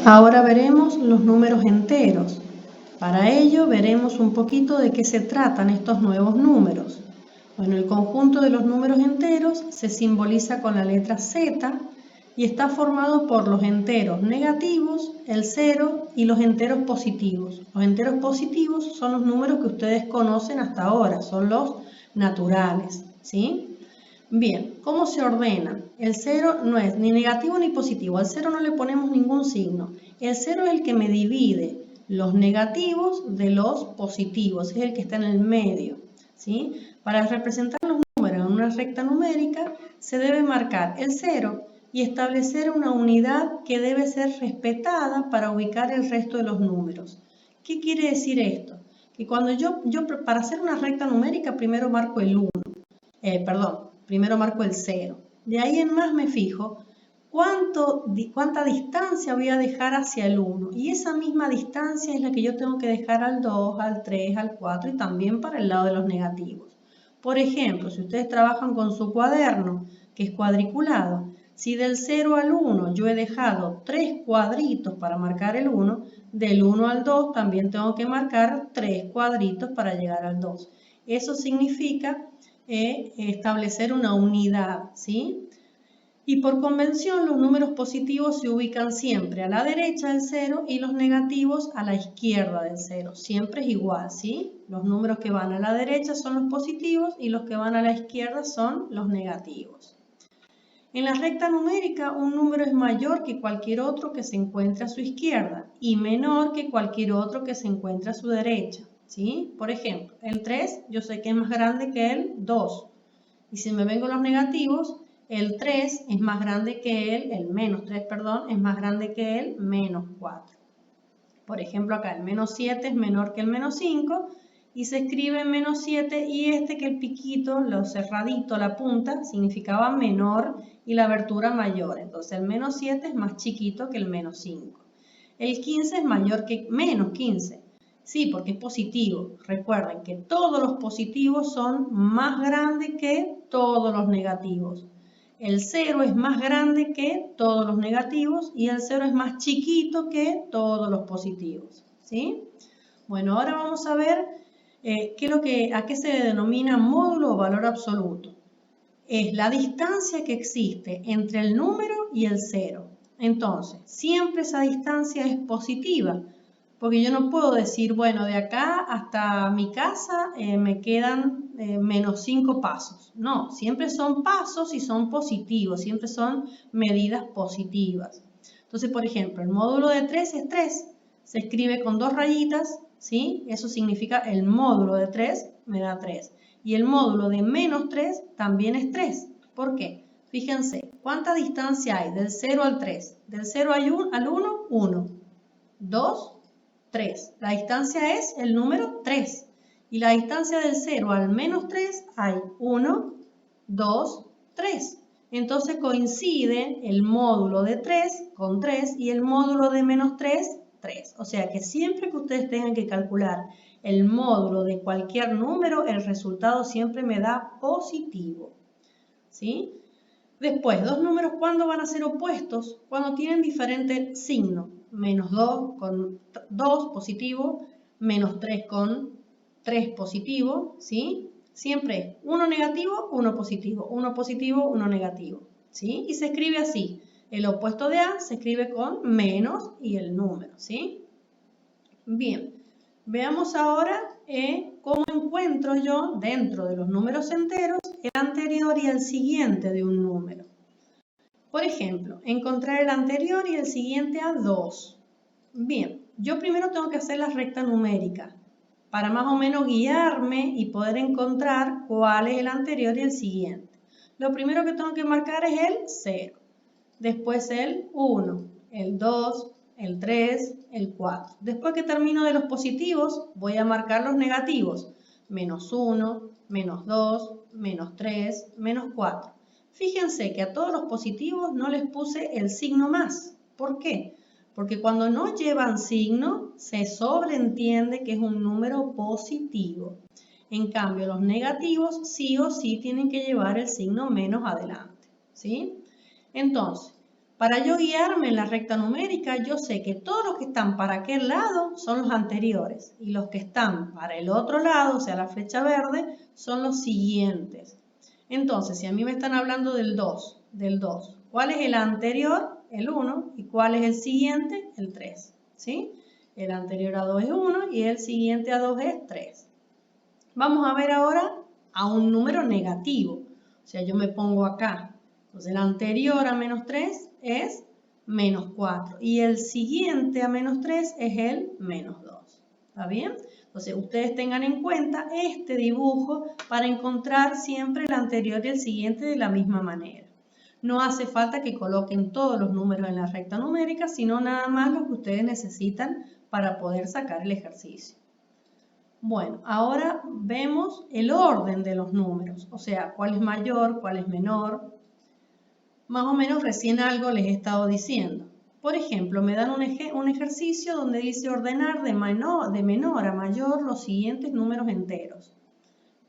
Ahora veremos los números enteros. Para ello veremos un poquito de qué se tratan estos nuevos números. Bueno, el conjunto de los números enteros se simboliza con la letra Z y está formado por los enteros negativos, el 0 y los enteros positivos. Los enteros positivos son los números que ustedes conocen hasta ahora, son los naturales, ¿sí? Bien, ¿cómo se ordenan? El 0 no es ni negativo ni positivo, al 0 no le ponemos ningún signo. El 0 es el que me divide los negativos de los positivos, es el que está en el medio, ¿sí? Para representar los números en una recta numérica se debe marcar el 0 y establecer una unidad que debe ser respetada para ubicar el resto de los números. ¿Qué quiere decir esto? Que cuando yo para hacer una recta numérica primero marco el 1, primero marco el 0. De ahí en más me fijo cuánta distancia voy a dejar hacia el 1. Y esa misma distancia es la que yo tengo que dejar al 2, al 3, al 4 y también para el lado de los negativos. Por ejemplo, si ustedes trabajan con su cuaderno, que es cuadriculado, si del 0 al 1 yo he dejado 3 cuadritos para marcar el 1, del 1 al 2 también tengo que marcar 3 cuadritos para llegar al 2. Eso significa establecer una unidad, ¿sí? Y por convención los números positivos se ubican siempre a la derecha del 0 y los negativos a la izquierda del 0. Siempre es igual, ¿sí? Los números que van a la derecha son los positivos y los que van a la izquierda son los negativos. En la recta numérica un número es mayor que cualquier otro que se encuentre a su izquierda y menor que cualquier otro que se encuentre a su derecha, ¿sí? Por ejemplo, el 3 yo sé que es más grande que el 2. Y si me vengo a los negativos, el 3 es más grande que el menos 3, perdón, es más grande que el menos 4. Por ejemplo, acá el menos 7 es menor que el menos 5 y se escribe menos 7 y que el piquito, lo cerradito, la punta, significaba menor y la abertura mayor. Entonces el menos 7 es más chiquito que el menos 5. El 15 es mayor que menos 15. Sí, porque es positivo. Recuerden que todos los positivos son más grandes que todos los negativos. El 0 es más grande que todos los negativos y el 0 es más chiquito que todos los positivos, ¿sí? Bueno, ahora vamos a ver a qué se denomina módulo o valor absoluto. Es la distancia que existe entre el número y el 0. Entonces, siempre esa distancia es positiva, porque yo no puedo decir, bueno, de acá hasta mi casa me quedan menos 5 pasos. No, siempre son pasos y son positivos, siempre son medidas positivas. Entonces, por ejemplo, el módulo de 3 es 3. Se escribe con 2 rayitas, ¿sí? Eso significa el módulo de 3 me da 3. Y el módulo de menos 3 también es 3. ¿Por qué? Fíjense, ¿cuánta distancia hay del 0 al 3? Del 0 al 1, 1. 2, 3. La distancia es el número 3. Y la distancia del 0 al menos 3 hay 1, 2, 3. Entonces coincide el módulo de 3 con 3 y el módulo de menos 3, 3. O sea que siempre que ustedes tengan que calcular el módulo de cualquier número, el resultado siempre me da positivo, ¿sí? Después, dos números, ¿cuándo van a ser opuestos? Cuando tienen diferente signo. Menos 2 con 2 positivo, menos 3 con 3 positivo, ¿sí? Siempre es uno negativo, uno positivo, uno negativo, ¿sí? Y se escribe así. El opuesto de A se escribe con menos y el número, ¿sí? Bien, veamos ahora cómo encuentro yo dentro de los números enteros el anterior y el siguiente de un número. Por ejemplo, encontrar el anterior y el siguiente a 2. Bien, yo primero tengo que hacer la recta numérica para más o menos guiarme y poder encontrar cuál es el anterior y el siguiente. Lo primero que tengo que marcar es el 0, después el 1, el 2, el 3, el 4. Después que termino de los positivos, voy a marcar los negativos. Menos 1, menos 2, menos 3, menos 4. Fíjense que a todos los positivos no les puse el signo más. ¿Por qué? Porque cuando no llevan signo, se sobreentiende que es un número positivo. En cambio, los negativos sí o sí tienen que llevar el signo menos adelante, ¿sí? Entonces, Para yo guiarme en la recta numérica, yo sé que todos los que están para aquel lado son los anteriores y los que están para el otro lado, o sea, la flecha verde, son los siguientes. Entonces, si a mí me están hablando del 2, ¿cuál es el anterior? El 1. ¿Y cuál es el siguiente? El 3. ¿Sí? El anterior a 2 es 1 y el siguiente a 2 es 3. Vamos a ver ahora a un número negativo. O sea, yo me pongo acá. Entonces, el anterior a menos 3 es menos 4. Y el siguiente a menos 3 es el menos 2. ¿Está bien? Entonces, ustedes tengan en cuenta este dibujo para encontrar siempre el anterior y el siguiente de la misma manera. No hace falta que coloquen todos los números en la recta numérica, sino nada más los que ustedes necesitan para poder sacar el ejercicio. Bueno, ahora vemos el orden de los números, o sea, cuál es mayor, cuál es menor. Más o menos recién algo les he estado diciendo. Por ejemplo, me dan un ejercicio donde dice ordenar de menor a mayor los siguientes números enteros.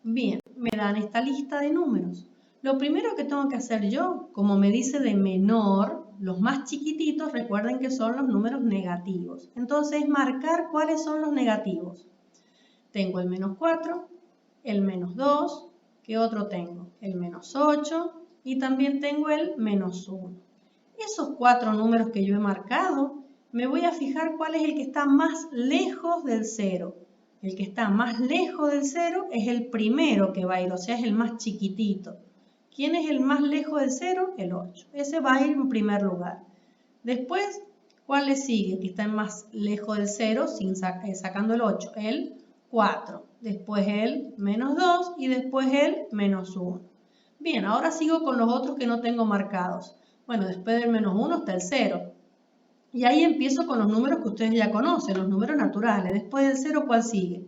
Bien, me dan esta lista de números. Lo primero que tengo que hacer yo, como me dice de menor, los más chiquititos, recuerden que son los números negativos. Entonces, marcar cuáles son los negativos. Tengo el menos 4, el menos 2, ¿qué otro tengo? El menos 8 y también tengo el menos 1. Esos 4 números que yo he marcado, me voy a fijar cuál es el que está más lejos del 0. El que está más lejos del 0 es el primero que va a ir, o sea, es el más chiquitito. ¿Quién es el más lejos del 0? El 8. Ese va a ir en primer lugar. Después, ¿cuál le sigue? Que está más lejos del 0, sacando el 8. El 4. Después el menos 2 y después el menos 1. Bien, ahora sigo con los otros que no tengo marcados. Bueno, después del menos 1 está el 0. Y ahí empiezo con los números que ustedes ya conocen, los números naturales. Después del 0, ¿cuál sigue?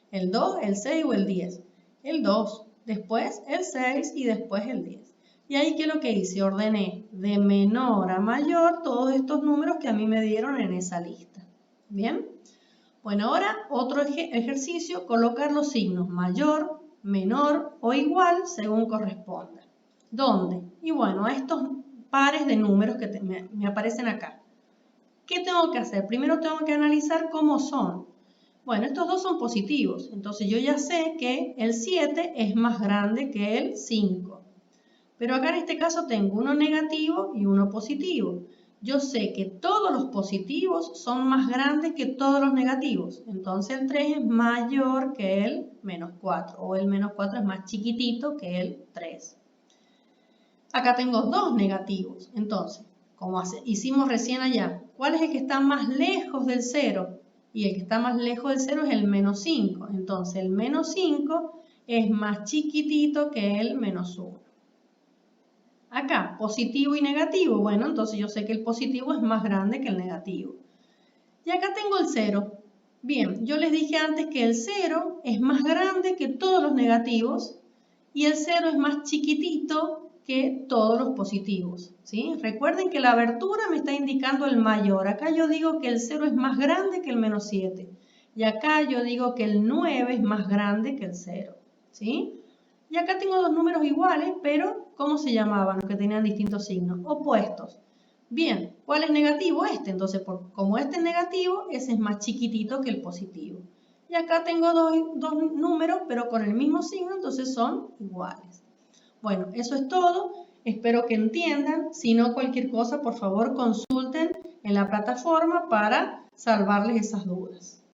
¿El 2, el 6 o el 10? El 2, después el 6 y después el 10. Y ahí, ¿qué es lo que hice? Ordené de menor a mayor todos estos números que a mí me dieron en esa lista. ¿Bien? Bueno, ahora otro ejercicio, colocar los signos mayor, menor o igual según corresponda. ¿Dónde? Y bueno, a estos pares de números que me aparecen acá. ¿Qué tengo que hacer? Primero tengo que analizar cómo son. Bueno, estos dos son positivos, entonces yo ya sé que el 7 es más grande que el 5. Pero acá en este caso tengo uno negativo y uno positivo. Yo sé que todos los positivos son más grandes que todos los negativos. Entonces el 3 es mayor que el menos 4. O el menos 4 es más chiquitito que el 3. Acá tengo dos negativos. Entonces, como hicimos recién allá, ¿cuál es el que está más lejos del 0? Y el que está más lejos del 0 es el menos 5. Entonces el menos 5 es más chiquitito que el menos 1. Acá, positivo y negativo. Bueno, entonces yo sé que el positivo es más grande que el negativo. Y acá tengo el 0. Bien, yo les dije antes que el 0 es más grande que todos los negativos y el 0 es más chiquitito que todos los positivos. ¿Sí? Recuerden que la abertura me está indicando el mayor. Acá yo digo que el 0 es más grande que el menos 7. Y acá yo digo que el 9 es más grande que el 0. ¿Sí? Y acá tengo dos números iguales, pero ¿cómo se llamaban los que tenían distintos signos? Opuestos. Bien, ¿cuál es negativo? Este. Entonces, como este es negativo, ese es más chiquitito que el positivo. Y acá tengo dos números, pero con el mismo signo, entonces son iguales. Bueno, eso es todo. Espero que entiendan. Si no, cualquier cosa, por favor, consulten en la plataforma para salvarles esas dudas.